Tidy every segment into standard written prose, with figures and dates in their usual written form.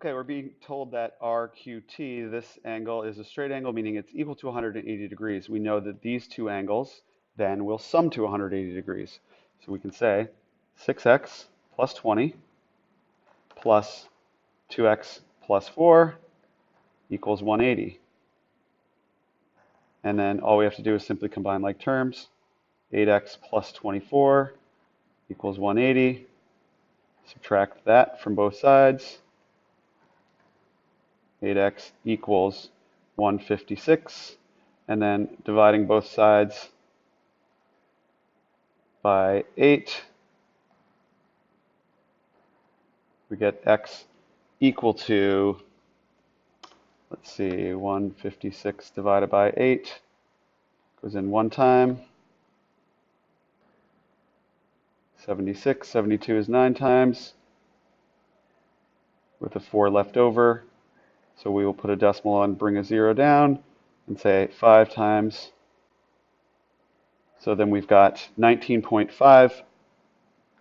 Okay, we're being told that RQT, this angle, is a straight angle, meaning it's equal to 180 degrees. We know that these two angles then will sum to 180 degrees. So we can say 6x plus 20 plus 2x plus 4 equals 180. And then all we have to do is simply combine like terms. 8x plus 24 equals 180. Subtract that from both sides. 8x equals 156, and then dividing both sides by 8, we get x equal to, let's see, 156 divided by 8 goes in one time. 76, 72 is 9 times, with a 4 left over. So we will put a decimal and bring a 0 down and say 5 times. So then we've got 19.5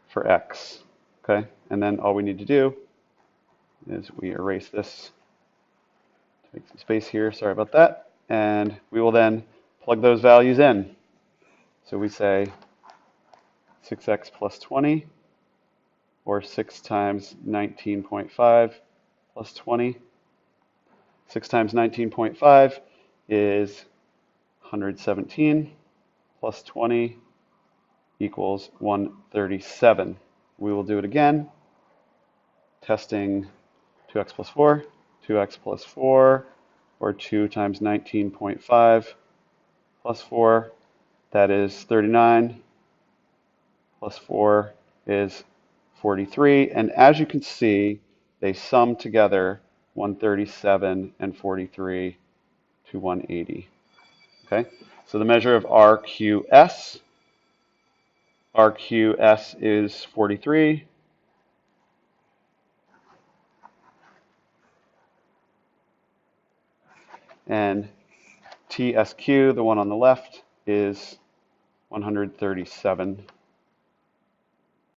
for x. Okay, and then all we need to do is we erase this to make some space here. Sorry about that. And we will then plug those values in. So we say 6x plus 20, or 6 times 19.5 plus 20. 6 times 19.5 is 117 plus 20 equals 137. We will do it again, testing 2x plus 4, 2x plus 4, or 2 times 19.5 plus 4, that is 39, plus 4 is 43. And as you can see, they sum together 137 and 43 to 180. Okay, so the measure of RQS is 43. And TSQ, the one on the left, is 137.